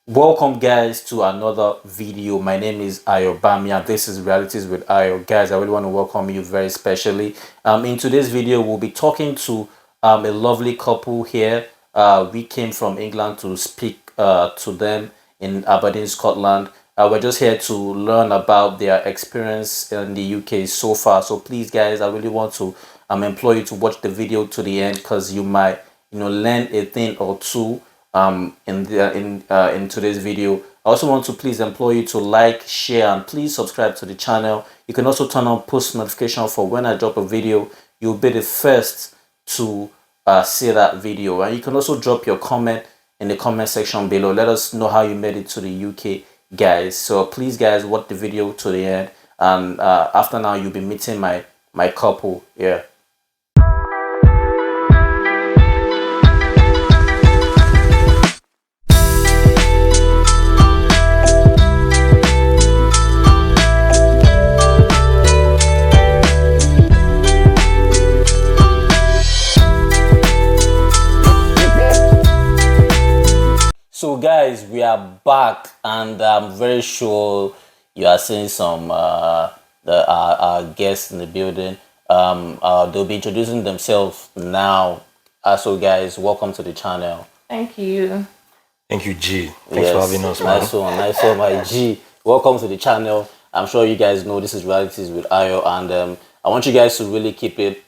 Welcome guys to another video. My name is Ayobami and this is Realities with Ayo. Guys, I really want to welcome you very specially. In today's video, we'll be talking to a lovely couple here. We came from England to speak to them in Aberdeen, Scotland. We're just here to learn about their experience in the UK so far. So please guys, I really want to implore you to watch the video to the end because you might learn a thing or two in today's video. I also want to please implore you to like, share, and please subscribe to the channel. You can also turn on post notification for when I drop a video. You'll be the first to see that video, and you can also drop your comment in the comment section below. Let us know how you made it to the UK, guys. So please guys, watch the video to the end, and after now you'll be meeting my couple. Yeah. So guys, we are back, and I'm very sure you are seeing some our guests in the building. They'll be introducing themselves now. So guys, welcome to the channel. Thank you. Thank you, G. Thanks for having us, man. Nice one, my G. Welcome to the channel. I'm sure you guys know this is Realities with Ayo, and I want you guys to really keep it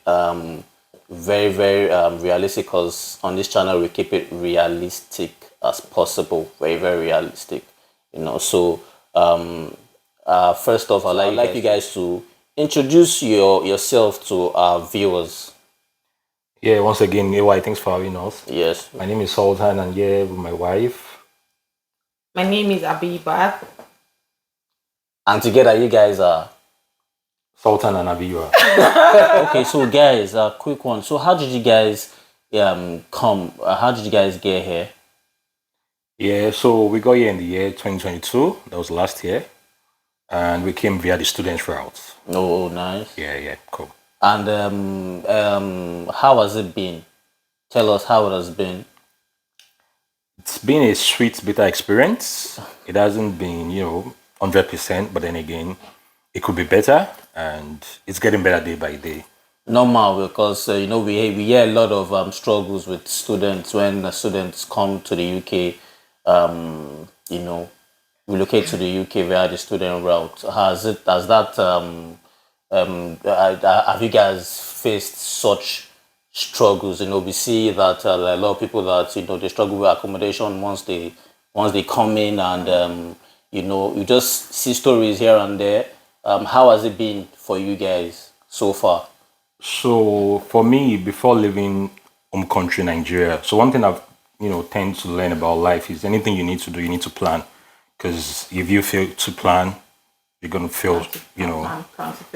very realistic, because on this channel we keep it realistic as possible, very realistic, so first off, I'd like you guys to introduce yourself to our viewers. Yeah, once again, AY, thanks for having us. Yes, my name is Sultan, and yeah, with my wife. My name is Abiba. And together you guys are Sultan and Abiba. Okay, so guys, a quick one. So how did you guys come? How did you guys get here? Yeah, so we got here in the year 2022. That was last year. And we came via the student route. Oh, nice. Yeah, cool. And how has it been? Tell us how it has been. It's been a sweet, bitter experience. It hasn't been, 100%, but then again, it could be better, and it's getting better day by day. Normal, because we hear a lot of struggles with students when students come to the UK. Relocate to the UK via the student route. Have you guys faced such struggles? We see that a lot of people that they struggle with accommodation once they come in, and you just see stories here and there. How has it been for you guys so far? So for me, before leaving home country Nigeria, so one thing I've tend to learn about life is anything you need to do, you need to plan. Because if you fail to plan, you're gonna fail.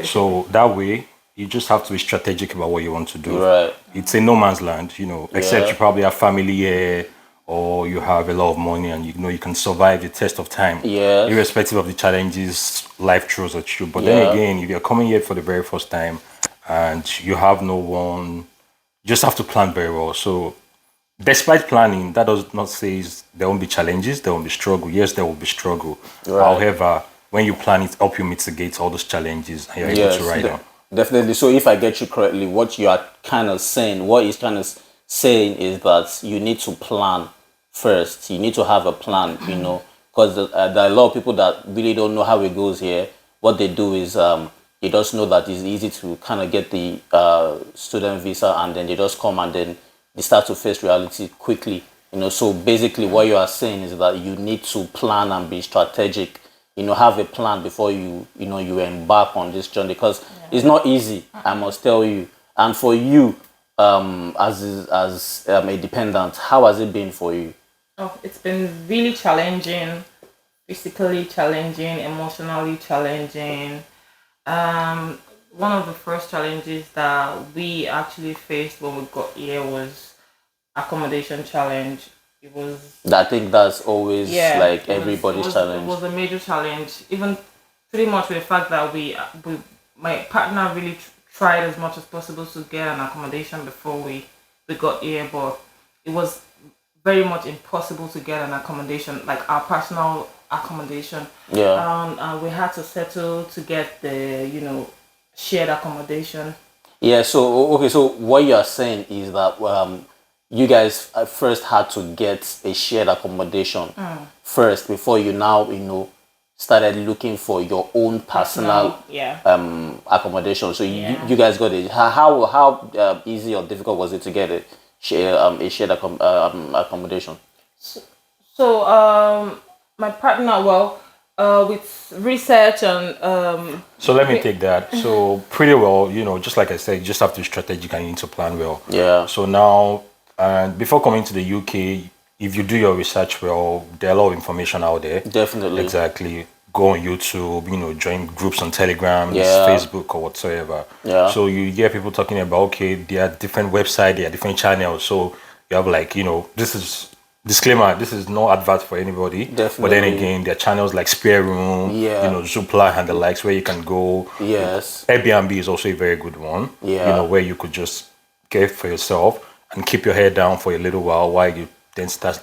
So that way, you just have to be strategic about what you want to do. Right. It's a no man's land, except you probably have family here, or you have a lot of money, and you can survive the test of time. Yeah. Irrespective of the challenges life throws at you. But then again, if you're coming here for the very first time and you have no one, you just have to plan very well. So despite planning, that does not say there won't be challenges, there won't be struggle. Yes, there will be struggle. Right. However, when you plan, it helps you mitigate all those challenges, and you're able to ride on. Definitely. So if I get you correctly, what you are kind of saying, is that you need to plan first. You need to have a plan, because there are a lot of people that really don't know how it goes here. What they do is they just know that it's easy to kind of get the student visa, and then they just come, and then they start to face reality quickly. So basically what you are saying is that you need to plan and be strategic. Have a plan before you embark on this journey, because it's not easy, I must tell you. And for you, as a dependent, how has it been for you? Oh, it's been really challenging, physically challenging, emotionally challenging. One of the first challenges that we actually faced when we got here was accommodation challenge. It was. I think that's always like everybody's challenge. It was a major challenge, even pretty much with the fact that my partner really tried as much as possible to get an accommodation before we got here, but it was very much impossible to get an accommodation, like our personal accommodation. Yeah. And we had to settle to get the, shared accommodation. Yeah, so okay, so what you are saying is that you guys first had to get a shared accommodation first before you now started looking for your own personal Yeah. accommodation. So Yeah. you guys got it. How easy or difficult was it to get it a shared accommodation? So my partner, well, with research and So let me take that. So pretty well, just like I said, you just have to strategic and you need to plan well. Yeah. So now, and before coming to the UK, if you do your research well, there are a lot of information out there. Definitely. Exactly. Go on YouTube, join groups on Telegram, Yeah. Facebook or whatsoever. Yeah. So you hear people talking about, okay, there are different websites, there are different channels. So you have like, this is disclaimer, this is no advert for anybody. Definitely. But then again, there are channels like Spare Room, Yeah. Zoopla and the likes where you can go. Yes. Airbnb is also a very good one. Yeah. Where you could just get for yourself and keep your head down for a little while you then start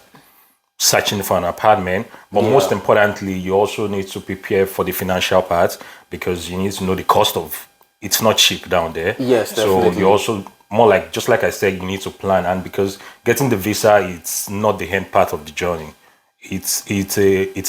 searching for an apartment. But most importantly, you also need to prepare for the financial part because you need to know the cost of it's not cheap down there. Yes, So definitely. you also more like just like I said, you need to plan, and because getting the visa, it's not the end part of the journey. It's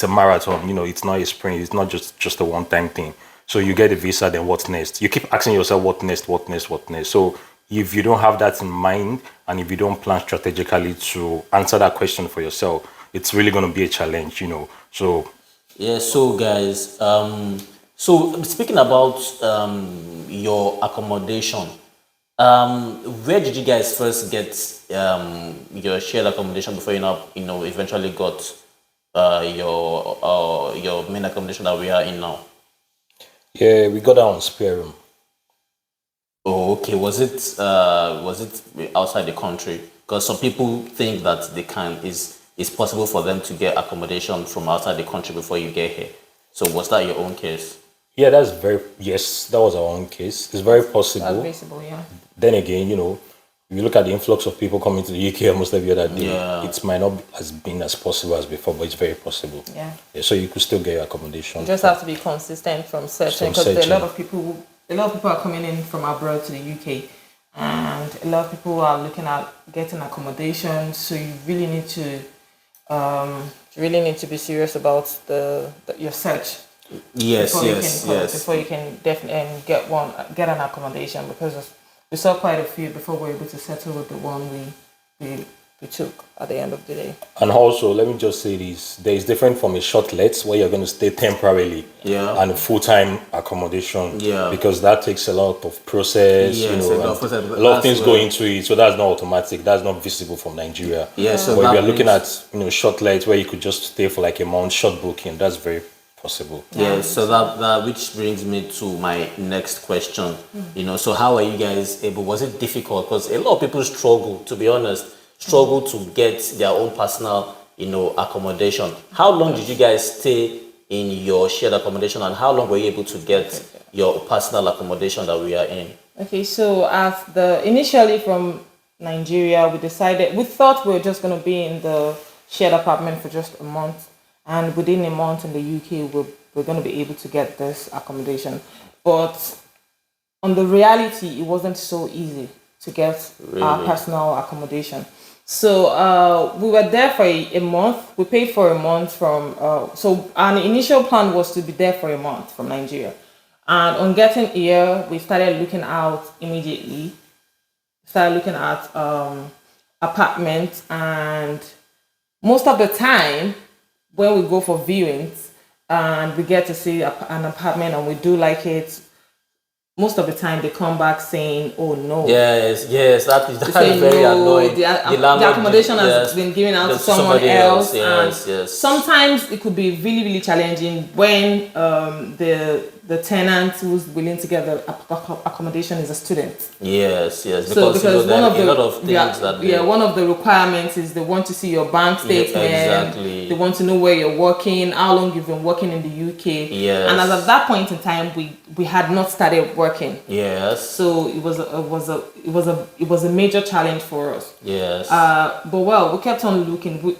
a marathon. It's not a sprint. It's not just a one-time thing. So you get a visa, then what's next? You keep asking yourself, what next? What next? What next? So if you don't have that in mind, and if you don't plan strategically to answer that question for yourself, it's really going to be a challenge. So Yeah, so guys, so speaking about your accommodation, where did you guys first get your shared accommodation before eventually got your main accommodation that we are in now? yeah, we got that on Spare Room. Oh, okay. Was it outside the country? Because some people think that it's possible for them to get accommodation from outside the country before you get here. So was that your own case? Yeah, yes, that was our own case. It's very possible. That's feasible, yeah. Then again, if you look at the influx of people coming to the UK almost every other day, Yeah. it might not as been as possible as before, but it's very possible. Yeah. So you could still get your accommodation. You just have to be consistent from searching, because a lot of people are coming in from abroad to the UK, and a lot of people are looking at getting accommodation. So you really need to be serious about your search. Yes, Before you can definitely get an accommodation, because we saw quite a few before we were able to settle with the one we took at the end of the day. And also, let me just say this: there is different from a short let where you're going to stay temporarily, and a full-time accommodation, because that takes a lot of process, a lot of things go into it. So that's not automatic. That's not visible from Nigeria. Yeah. So but if you're looking at short let where you could just stay for like a month, short booking, that's very possible. Yeah, so that which brings me to my next question. So how are you guys able? Was it difficult? Because a lot of people struggle, to be honest, to get their own personal, accommodation. How long did you guys stay in your shared accommodation, and how long were you able to get your personal accommodation that we are in? Okay, so initially from Nigeria, we thought we were just going to be in the shared apartment for just a month. And within a month in the UK, we're going to be able to get this accommodation. But on the reality, it wasn't so easy to get our personal accommodation. So we were there for a month. We paid for a month so our initial plan was to be there for a month from Nigeria. And on getting here, we started looking out immediately. Started looking at apartments, and most of the time, when we go for viewings and we get to see an apartment and we do like it, most of the time they come back saying, "Oh no." Yes, that is very no, annoying. The accommodation has been given out to someone else. Yes. Sometimes it could be really, really challenging when the the tenant who's willing to get the accommodation is a student. Yes, So because because there one are of a the lot of things that they, one of the requirements is they want to see your bank statement. exactly. They want to know where you're working, how long you've been working in the UK. Yes. And as at that point in time, we had not started working. Yes. So it was a major challenge for us. Yes. But well, we kept on looking.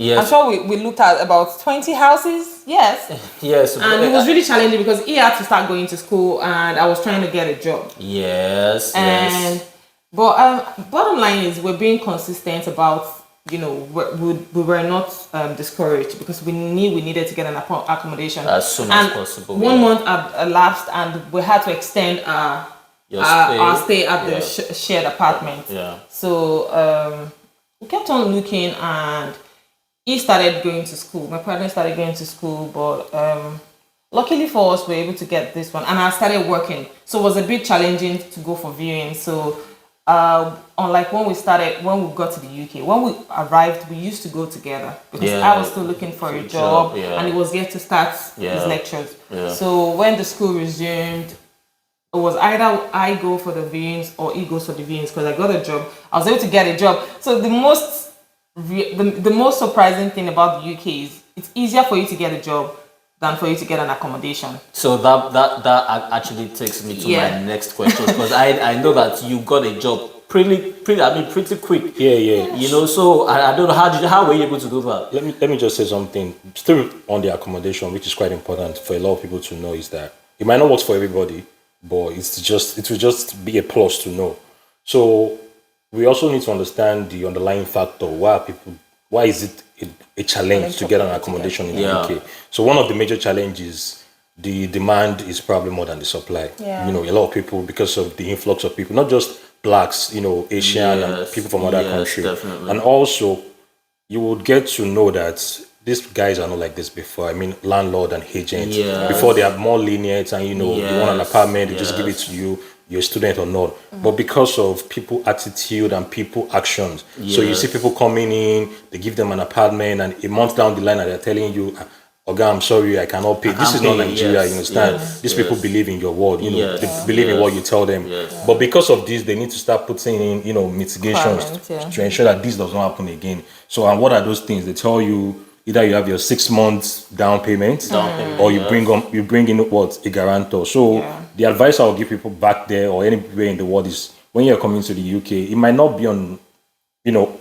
Yes. I'm sure we looked at about 20 houses. Yes. Yes. And it was really challenging because he had to start going to school and I was trying to get a job. Yes. And yes. but bottom line is we're being consistent about, we were not discouraged because we needed to get an accommodation As soon as possible. One month had elapsed and we had to extend our stay at the shared apartment. Yeah. So we kept on looking and he started going to school. My partner started going to school, but luckily for us, we were able to get this one. And I started working. So it was a bit challenging to go for viewing. So unlike when we got to the UK, when we arrived, we used to go together because I was still looking for a job and he was yet to start his lectures. Yeah. So when the school resumed, it was either I go for the viewings or he goes for the viewings because I got a job. I was able to get a job. So the most surprising thing about the UK is it's easier for you to get a job than for you to get an accommodation. So that actually takes me to my next question because I know that you got a job pretty quick. Yeah. So I don't know how were you able to do that? Let me just say something. Still on the accommodation, which is quite important for a lot of people to know, is that it might not work for everybody, but it will just be a plus to know. So we also need to understand the underlying factor. Why is it a challenge to get an accommodation in the UK? So one of the major challenges, the demand is probably more than the supply. Yeah. A lot of people, because of the influx of people, not just blacks, Asian and people from other countries. Definitely. And also, you would get to know that these guys are not like this before. I mean, landlord and agent. Yes. Before they are more lenient and, you want an apartment, they just give it to you. You're a student or not, but because of people attitude and people actions, so you see people coming in, they give them an apartment, and a month down the line, and they're telling you, "Oga, I'm sorry, I cannot pay." This is not Nigeria, you understand? These people believe in your word, they believe in what you tell them. But because of this, they need to start putting in, mitigations to ensure that this does not happen again. So, and what are those things? They tell you either you have your 6 months down payment, or you bring in a guarantor. So the advice I will give people back there or anywhere in the world is when you're coming to the UK, it might not be on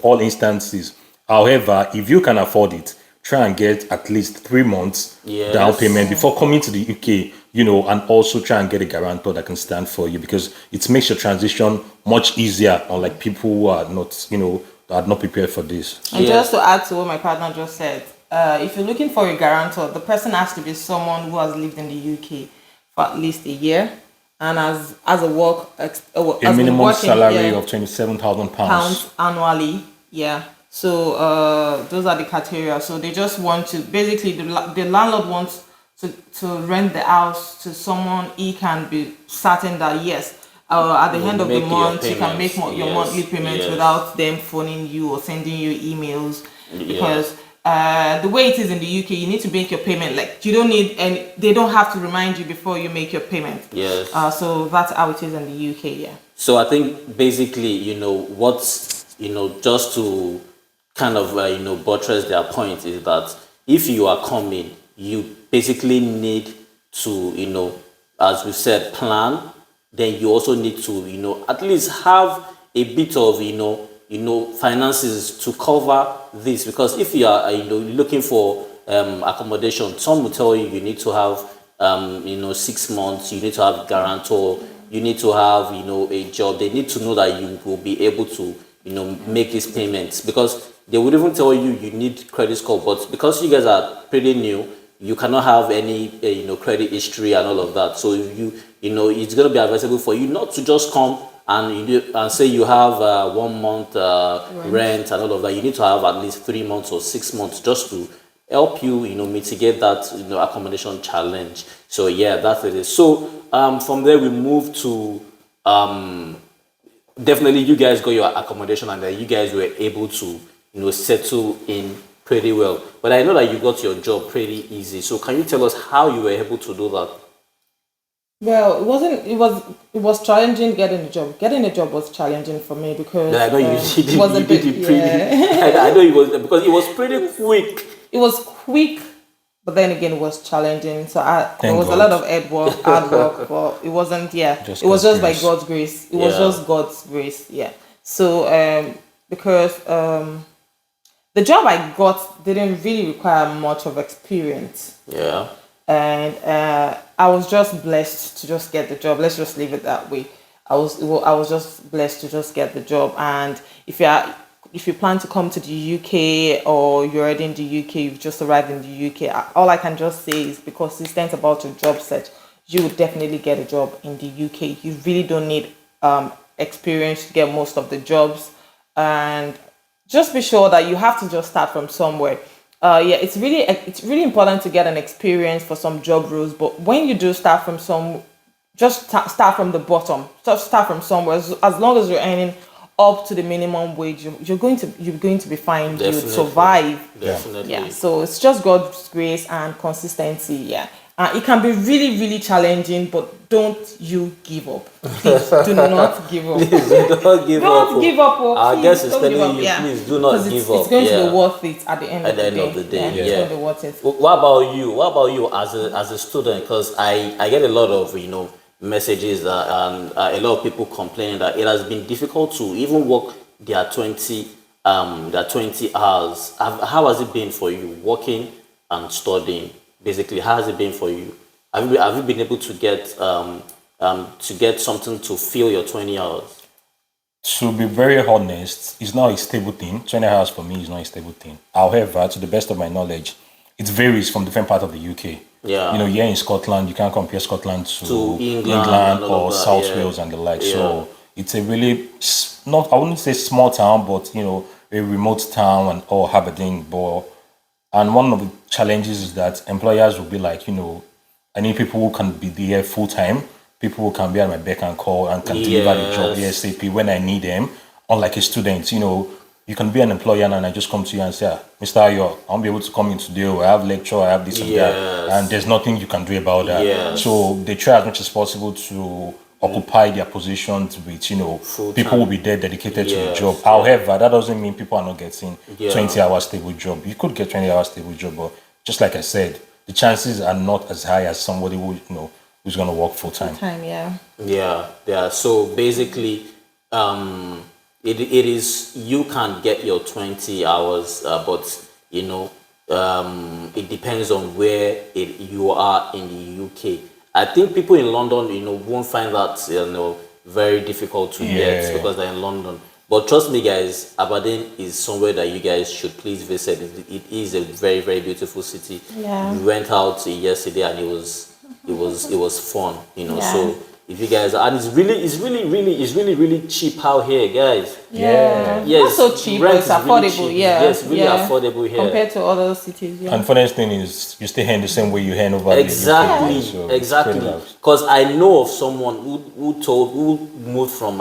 all instances. However, if you can afford it, try and get at least 3 months down payment before coming to the UK, and also try and get a guarantor that can stand for you because it makes your transition much easier, unlike people who are not prepared for this. And just to add to what my partner just said, if you're looking for a guarantor, the person has to be someone who has lived in the UK for at least a year and as a minimum salary of £27,000 annually. Yeah. So those are the criteria. So they just want to basically the landlord wants to rent the house to someone he can be certain that at the end of the month you can make your monthly payments without them phoning you or sending you emails because the way it is in the UK, you need to make your payment. Like you don't need they don't have to remind you before you make your payment. Yes. So that's how it is in the UK. Yeah. So I think basically, just to kind of buttress their point is that if you are coming, you basically need to as we said, plan. Then you also need to at least have a bit of finances to cover this because if you are looking for accommodation, some will tell you need to have 6 months, you need to have guarantor, you need to have a job. They need to know that you will be able to make these payments because they would even tell you need credit score, but because you guys are pretty new, you cannot have any credit history and all of that. So it's going to be advisable for you not to just come and say you have 1 month rent and all of that. You need to have at least 3 months or 6 months just to help you mitigate that accommodation challenge. So that's it. So from there we move to definitely you guys got your accommodation and then you guys were able to settle in pretty well. But I know that you got your job pretty easy. So can you tell us how you were able to do that? Well, it wasn't. It was challenging getting a job. Getting a job was challenging for me because I know you did, it was a you did bit. it pretty. Yeah. I know it was because it was pretty quick. It was quick, but then again, it was challenging. So there Thank was a God. lot of hard work, but it wasn't. Yeah, Just it was God's just by grace. God's grace. It was Yeah. just God's grace. Yeah. So because the job I got didn't really require much of experience, Yeah. and I was just blessed to just get the job. Let's just leave it that way. I was just blessed to just get the job. And if you plan to come to the UK or you're already in the UK, you've just arrived in the UK, all I can just say is be consistent about your job search. You would definitely get a job in the UK. You really don't need experience to get most of the jobs, and just be sure that you have to just start from somewhere. Yeah, it's really important to get an experience for some job roles, but when you do start from start from the bottom. Just start from somewhere. As long as you're earning up to the minimum wage, you're going to be fine. You Definitely. would survive. Definitely. Yeah. So it's just God's grace and consistency. Yeah. It can be really, really challenging, but don't you give up. Please do not give up. Please don't give up. Don't give up. Our Please guest is don't telling give up. you, Yeah. please do not 'Cause give up. It's going to Yeah. be worth it at the end At of the the end day. of the day, It's yeah. going to be worth it. What about you? What about you as a student? Because I get a lot of messages and a lot of people complaining that it has been difficult to even work their 20 hours. How has it been for you working and studying? Basically, how has it been for you? Have you been able to get something to fill your 20 hours? To be very honest, it's not a stable thing. 20 hours for me is not a stable thing. However, to the best of my knowledge, it varies from different parts of the UK. Yeah. Here in Scotland, you can't compare Scotland to England and all or of that, South yeah. Wales and the like. Yeah. So it's a really, not, I wouldn't say small town, but, a remote town or Aberdeen. And one of the challenges is that employers will be like, I need people who can be there full time, people who can be at my beck and call and can deliver the job Yes. ASAP when I need them. Unlike a student, you can be an employer and I just come to you and say, Mr. Ayo, I won't be able to come in today, or I have lecture, I have this and that. Yes. And there's nothing you can do about that. Yes. So they try as much as possible to occupy their positions with, Full people time. will be there dedicated to the Yes, job. yeah. However, that doesn't mean people are not getting Yeah. 20 hours stable job. You could get 20 hours stable job, but just like I said, the chances are not as high as somebody who's going to work full time. Yeah. So basically, it is you can get your 20 hours, but it depends on where you are in the UK. I think people in London, won't find that very difficult to get Yeah. because they're in London. But trust me, guys, Aberdeen is somewhere that you guys should please visit. It is a very, very beautiful city. Yeah. We went out yesterday and it was fun. Yeah. So if you guys and it's really cheap out here, guys. Yeah. Yes, Not so cheap, but rent it's is really affordable. cheap. Yeah. Yes, really yeah. affordable here. compared to other cities. Yeah. And funniest thing is, you stay here in the same way you hand over Exactly, the UK. So it's exactly. pretty loud. Because I know of someone who moved from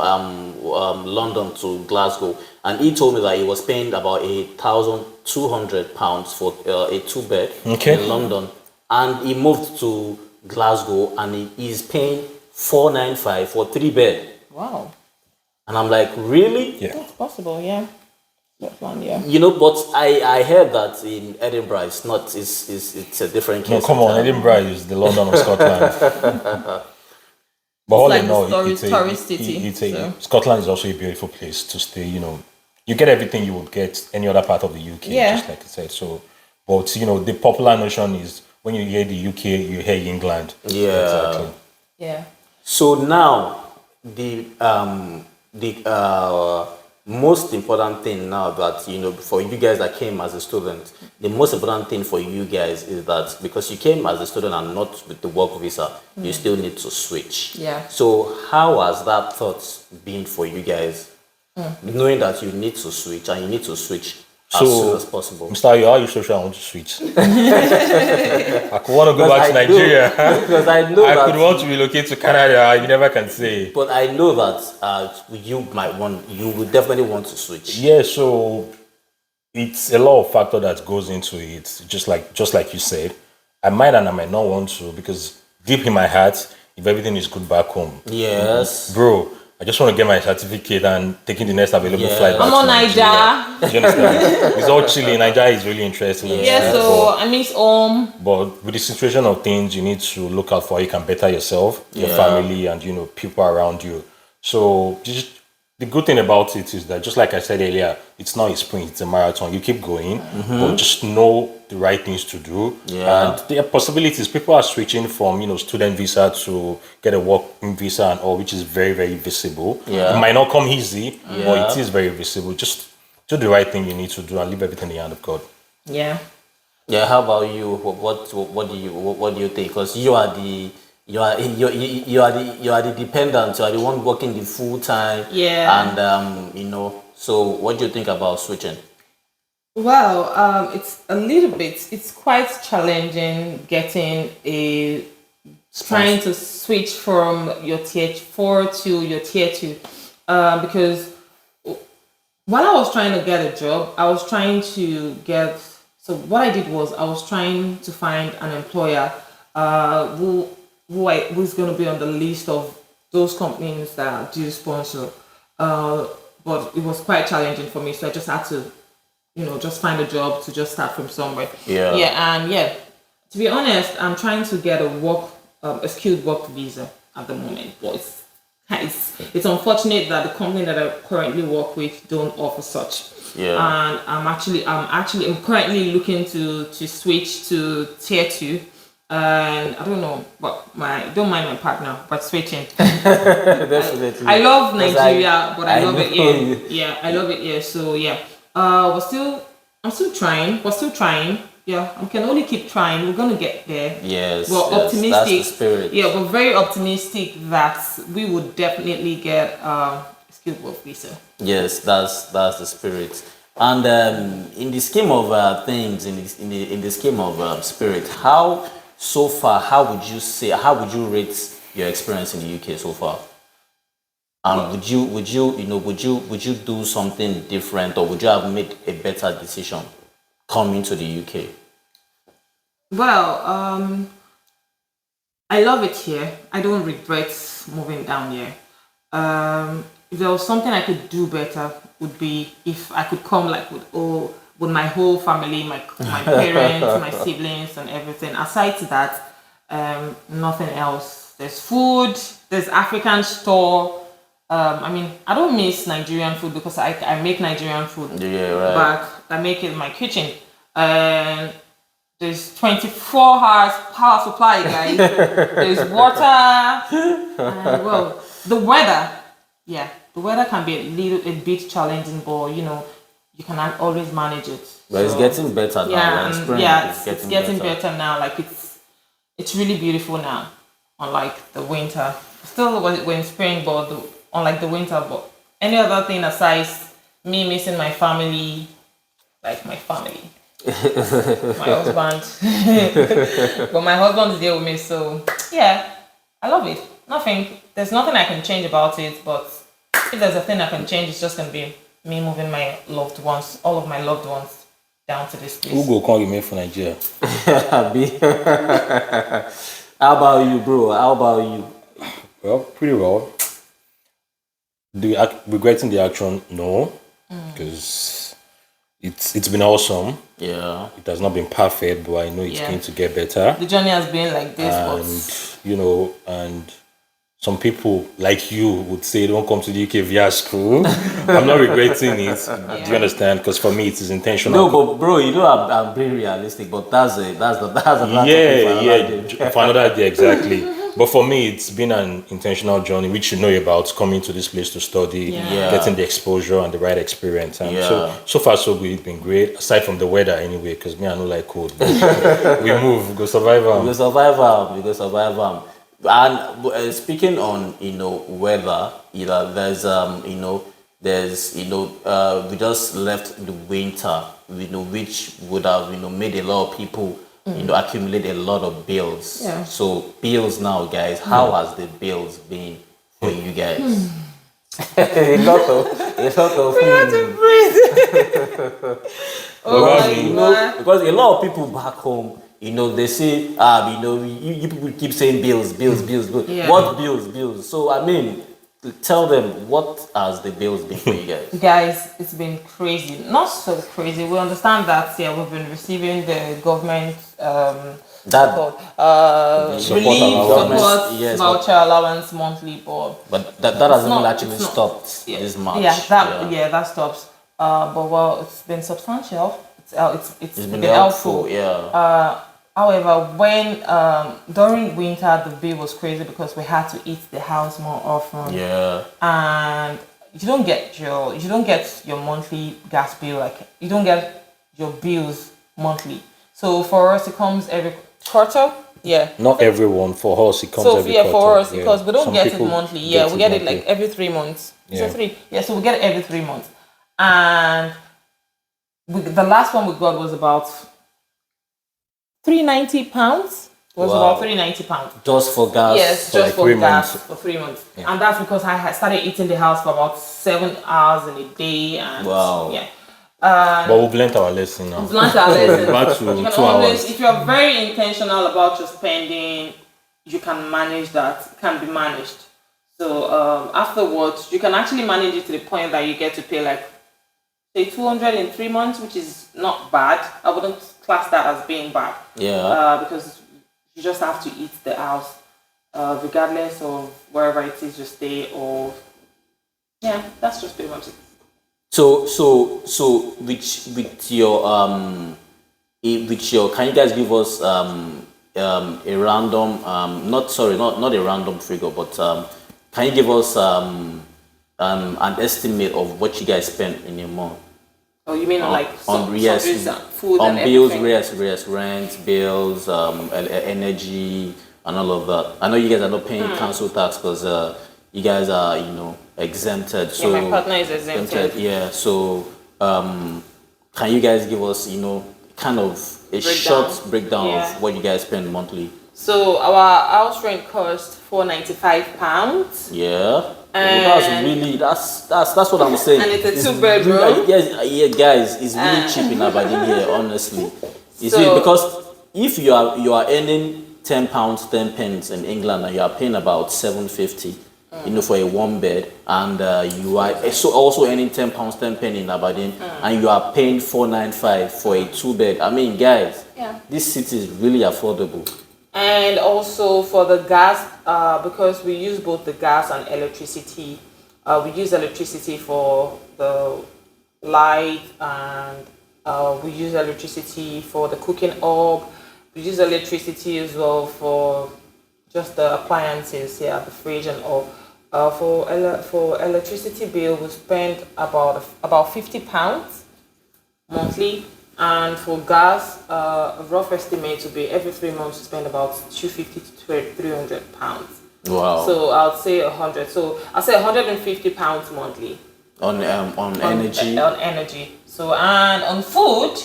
London to Glasgow, and he told me that he was paying about £1,200 for a 2-bed in London, and he moved to Glasgow and he is paying $495 for 3-bed. Wow. And I'm like, really? Yeah. That's possible. Yeah. That's one. Yeah. But I heard that in Edinburgh it's a different case. No, come on, Edinburgh is the London of Scotland. But all like in all, the tourist city, so. Scotland is also a beautiful place to stay. You get everything you would get any other part of the UK, Yeah. just like I said. So, but the popular notion is when you hear the UK, you hear England. Yeah. Exactly. Yeah. So now the most important thing now that for you guys that came as a student, the most important thing for you guys is that because you came as a student and not with the work visa, you still need to switch. Yeah. So how has that thought been for you guys, knowing that you need to switch and you need to switch as soon as possible? Mr. Ayo, how are you so sure I want to switch? I could want to go back to I do. Nigeria. Because I know I that could want to relocate to Canada. You never can say. But I know that you would definitely want to switch. Yeah, so it's a lot of factor that goes into it. Just like you said, I might and I might not want to, because deep in my heart, if everything is good back home, Yes. bro, I just want to get my certificate and taking the next available flight back I'm on to Nigeria. Niger. Do you understand? It's all chilling. Nigeria is really interesting. and Yeah, shit, so I miss home. but with the situation of things, you need to look out for how you can better yourself, your Yeah. family, and people around you. So the good thing about it is that, just like I said earlier, it's not a sprint; it's a marathon. You keep going, but just know the right things to do. Yeah. And there are possibilities. People are switching from student visa to get a working visa and all, which is very, very visible. Yeah. It might not come easy, but Yeah. it is very visible. Just do the right thing you need to do and leave everything in the hand of God. Yeah. Yeah, how about you? What do you think? Because you are the dependent. You are the one working the full time. Yeah. And So what do you think about switching? Well, it's quite challenging trying to switch from your tier 4 to your tier 2, because while I was trying to get a job, so what I did was I was trying to find an employer who's going to be on the list of those companies that do sponsor. But it was quite challenging for me, so I just had to, just find a job to just start from somewhere. Yeah. Yeah, and yeah, to be honest, I'm trying to get a skilled work visa at the moment, but it's unfortunate that the company that I currently work with don't offer such. Yeah. And I'm currently looking to switch to tier 2. And I don't know, but don't mind my partner, but switching. Definitely. I love 'Cause Nigeria, but I love know it here. you. Yeah, I love it here. So yeah, I'm still trying. We're still trying. Yeah, we can only keep trying. We're gonna get there. Yes. We're yes, optimistic. That's the spirit. Yeah, we're very optimistic that we would definitely get a skilled work visa. Yes, that's the spirit. And in the scheme of things, in the scheme of spirit, how would you rate your experience in the UK so far? And would you do something different, or would you have made a better decision coming to the UK? Well, I love it here. I don't regret moving down here. If there was something I could do better, would be if I could come like with my whole family, my parents, my siblings, and everything. Aside to that, nothing else. There's food. There's African store. I don't miss Nigerian food because I make Nigerian food. Yeah, right. But I make it in my kitchen. And there's 24 hours power supply, guys. There's water. Well, the weather. Yeah, the weather can be a bit challenging, but you can always manage it. But it's getting better now. Yeah, Like spring, it's getting better now. Like it's really beautiful now. Unlike the winter, still we're in spring, but unlike the winter. But any other thing aside, me missing my family, like my family, my husband. But my husband is there with me, so yeah, I love it. There's nothing I can change about it. But if there's a thing I can change, it's just gonna be me moving my loved ones, all of my loved ones, down to this place. Who go call you made for Nigeria? How about you, bro? How about you? Well, pretty well. Regretting the action? No, because it's been awesome. Yeah. It has not been perfect, but I know it's going to get better. The journey has been like this, And and some people like you would say don't come to the UK via school. I'm not regretting it. Do you understand? Because for me, it is intentional. No, but bro, I'm being realistic, but that's another for another day, exactly. But for me, it's been an intentional journey, which you know about, coming to this place to study, getting the exposure and the right experience. And so far so good. It's been great. Aside from the weather, anyway, because me I don't like cold. But we move, we go survive. We go survive. And speaking on weather, we just left the winter, which would have made a lot of people accumulate a lot of bills. Yeah. So bills now, guys, how has the bills been for you guys? a lot of because a lot of people back home, they say, you people keep saying bills. Yeah. What bills? So I mean, tell them, what has the bills been for you guys? Guys, it's been crazy. Not so crazy. We understand that we've been receiving the government That Support relief allowance. support Yes, voucher allowance monthly, but that hasn't not- actually it's not- stopped yeah, this March. that stops. But well, it's been substantial. It's It's been been helpful, helpful. yeah. However, when during winter the bill was crazy because we had to eat the house more often. Yeah. And you don't get your monthly gas bill, like you don't get your bills monthly. So for us, it comes every quarter. Yeah. Not everyone. For us, it comes So every yeah, quarter. for us, Yeah. because we don't Some get it people monthly. Yeah, we get it monthly. like every 3 months. Is Yeah. it 3? Yeah, so we get it every 3 months. And the last one we got was about £390. Was Wow. about £390. Just for gas. Yes, for just like for 3 gas months. for 3 months, and that's because I had started eating the house for about 7 hours in a day, and Wow. yeah. But we've learned our lesson now. Lunch our lesson. Back to You can 2 always, hours. if you're very intentional about your spending, you can manage that. It can be managed. So afterwards, you can actually manage it to the point that you get to pay like say 200 in 3 months, which is not bad. I wouldn't class that as being bad. Yeah. Because you just have to eat the house, regardless of wherever it is you stay, or yeah, that's just pretty much it. So with your can you guys give us a random not a random figure, but can you give us an estimate of what you guys spend in a month? Oh, you mean like yes, food on and bills, everything? rent, bills, energy, and all of that. I know you guys are not paying council tax because you guys are exempted. So Yeah, my partner is exempted. Yeah. So can you guys give us kind of a short breakdown Yeah. of what you guys spend monthly? So our house rent cost £495. Yeah. And- That's what I'm saying. And it's a It's 2-bedroom. really, yeah, guys, it's really cheap in Aberdeen here, honestly. It's So- really, because if you are earning £10, 10 pence in England, and you are paying about £7.50, for a one bed, and you are also earning £10, 10 pence in Aberdeen, and you are paying £495 for a 2-bed. I mean, guys, Yeah. this city is really affordable. And also for the gas, because we use both the gas and electricity. We use electricity for the light, and we use electricity for the cooking up. We use electricity as well for just the appliances, the fridge and all. For electricity bill, we spend about £50 monthly. And for gas, a rough estimate would be every 3 months we spend about £250 to £300. Wow. So I'll say 100. So I'll say £150 monthly On energy. On energy. So and on food,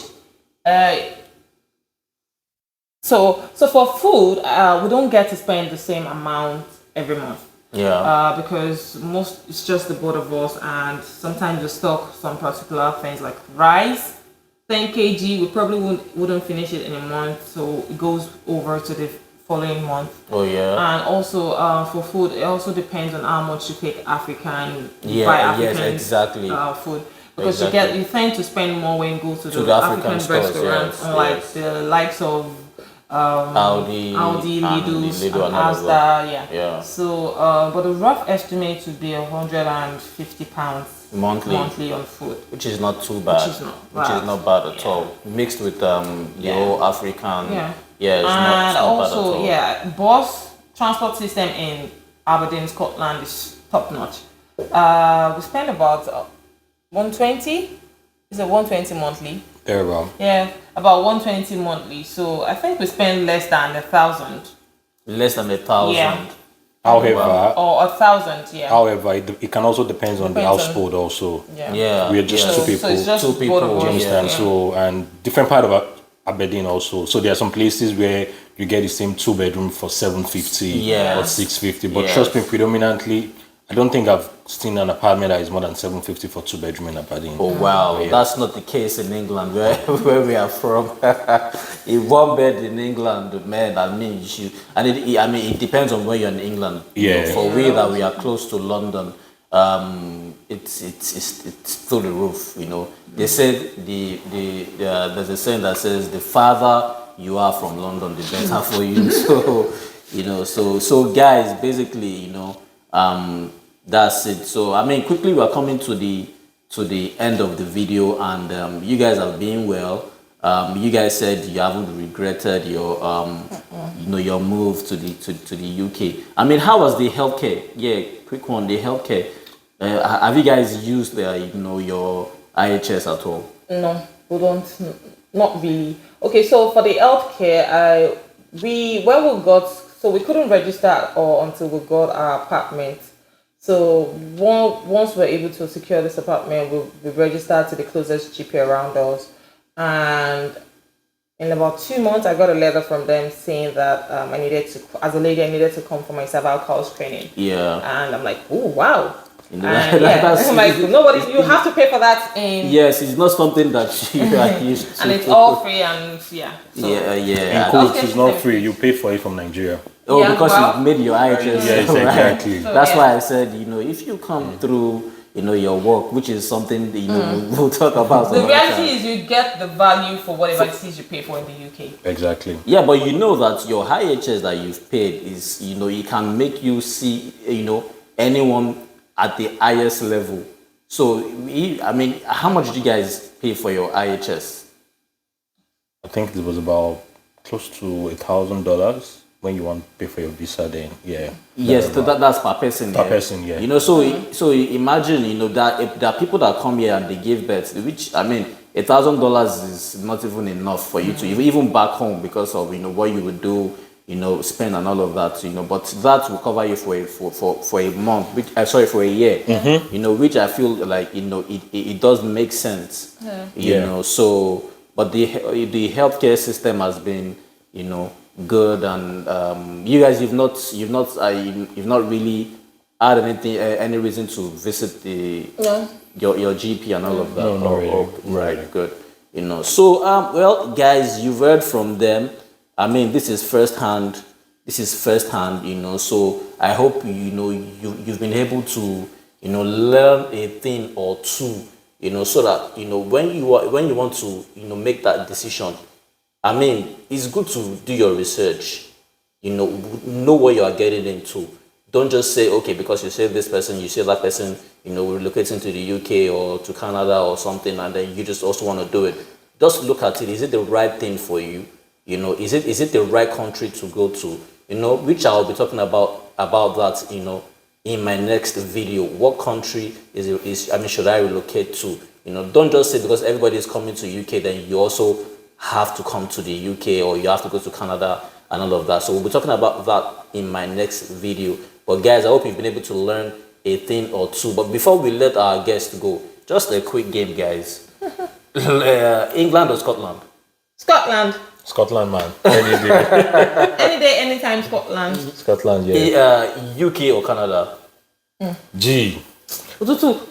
so for food, we don't get to spend the same amount every month. Yeah. Because it's just the both of us, and sometimes we stock some particular things like rice. 10 kg, we probably wouldn't finish it in a month, so it goes over to the following month. Oh yeah. And also for food, it also depends on how much you take African, Yeah, buy yes, African exactly. Food, because Exactly. you tend to spend more when you go to the the African African stores, restaurants, yes, unlike yes. the likes of Audi, Lidl, Lidl and and all of that. Asda, Yeah. So, but the rough estimate would be £150 Monthly, on food. which is not too bad. Which is not bad. at all. Mixed with the whole African. Yeah. Yeah, it's And not bad also, at all. bus transport system in Aberdeen, Scotland is top notch. We spend about 120. Is it 120 monthly? There, well. Yeah, about 120 monthly. So I think we spend less than 1,000. Less than 1,000. Yeah. However, Or 1,000. Yeah. however, it can also depend on the Depends on- household also. Yeah. Yeah. We are just yeah. two people. So it's just Two people, both of us. yeah. Understand? So, and different part of Aberdeen also. So there are some places where you get the same 2-bedroom for 750 Yeah. or 650. But Yes. trust me, predominantly I don't think I've seen an apartment that is more than 750 for 2 bedroom in Aberdeen. Oh wow, Yeah. that's not the case in England where we are from. In one bed in England, man, I mean, it depends on where you're in England. Yeah. For we that we are close to London, it's through the roof. They said there's a saying that says the farther you are from London, the better for you. So guys, basically, that's it. So I mean, quickly we're coming to the end of the video, and you guys have been well. You guys said you haven't regretted your your move to the UK. I mean, how was the healthcare? Yeah, quick one. The healthcare. Have you guys used your IHS at all? No, we don't. Not really. Okay, so for the healthcare, we couldn't register or until we got our apartment. So once we're able to secure this apartment, we registered to the closest GP around us, and in about 2 months, I got a letter from them saying that I needed to come for my cervical screening. Yeah. And I'm like, oh wow. I'm That's like, you have to pay for that. Yes, it's not something that you are used to. And it's all free, and yeah. So. Yeah. In quotes, it's not free. You pay for it from Nigeria. Oh, because you've made your IHS. Yes, right? exactly. So, That's why I said, if you come through, your work, which is something we'll talk about. The reality is you get the value for whatever it is you pay for in the UK. Exactly. Yeah, but you know that your IHS that you've paid is, it can make you see, anyone at the highest level. So, I mean, how much did you guys pay for your IHS? I think it was about close to $1,000 when you want to pay for your visa. Then Yes, that's per person. Per person, yeah. So imagine that if there are people that come here and they give birth, which I mean, $1,000 is not even enough for you to even back home because of what you would do, spend and all of that, but that will cover you for a month, for a year, which I feel like it does make sense, So, but the healthcare system has been good, and you guys you've not really had any reason to visit your GP and all of that. No, really. Right, good. So well, guys, you've heard from them. I mean, this is first hand. So I hope you've been able to learn a thing or two, so that when you want to make that decision. I mean, it's good to do your research. Know what you are getting into. Don't just say, okay, because you say this person, you say that person, relocating to the UK or to Canada or something, and then you just also want to do it. Just look at it. Is it the right thing for you? Is it the right country to go to? Which I'll be talking about that, in my next video. What country should I relocate to? Don't just say because everybody is coming to UK, then you also have to come to the UK or you have to go to Canada and all of that. So we'll be talking about that in my next video. But guys, I hope you've been able to learn a thing or two. But before we let our guests go, just a quick game, guys. England or Scotland? Scotland. Scotland, man. Any day. Any day, anytime, Scotland. Scotland, yeah. UK or Canada? G.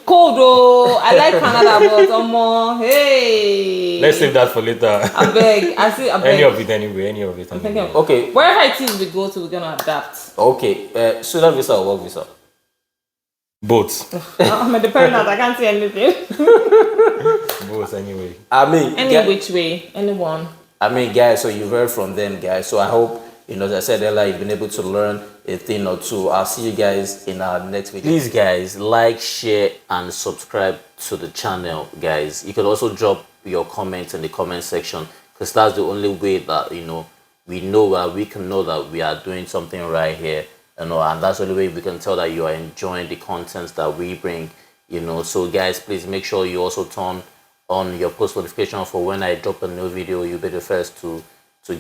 Cold though. I like Canada, but hey. Let's save that for later. I beg. Any of it anyway. Okay. Wherever it is we go to, we're gonna adapt. Okay. Student visa or work visa? Both. I'm a dependent. I can't say anything. Both anyway. I mean, which way, anyone. I mean, guys. So you've heard from them, guys. So I hope as I said earlier, you've been able to learn a thing or two. I'll see you guys in our next video. Please, guys, like, share, and subscribe to the channel, guys. You can also drop your comments in the comment section because that's the only way that we can know that we are doing something right here. And that's the only way we can tell that you are enjoying the contents that we bring. So guys, please make sure you also turn on your post notification for when I drop a new video. You'll be the first to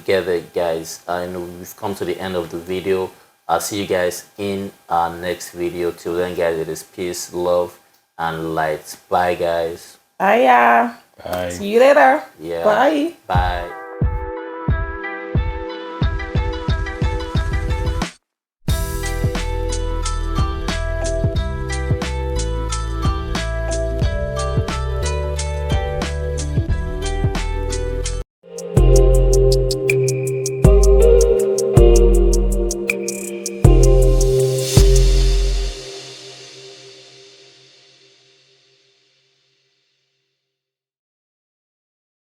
get it, guys. I know we've come to the end of the video. I'll see you guys in our next video. Till then, guys, it is peace, love, and light. Bye, guys. Bye. Bye. See you later. Yeah. Bye. Bye.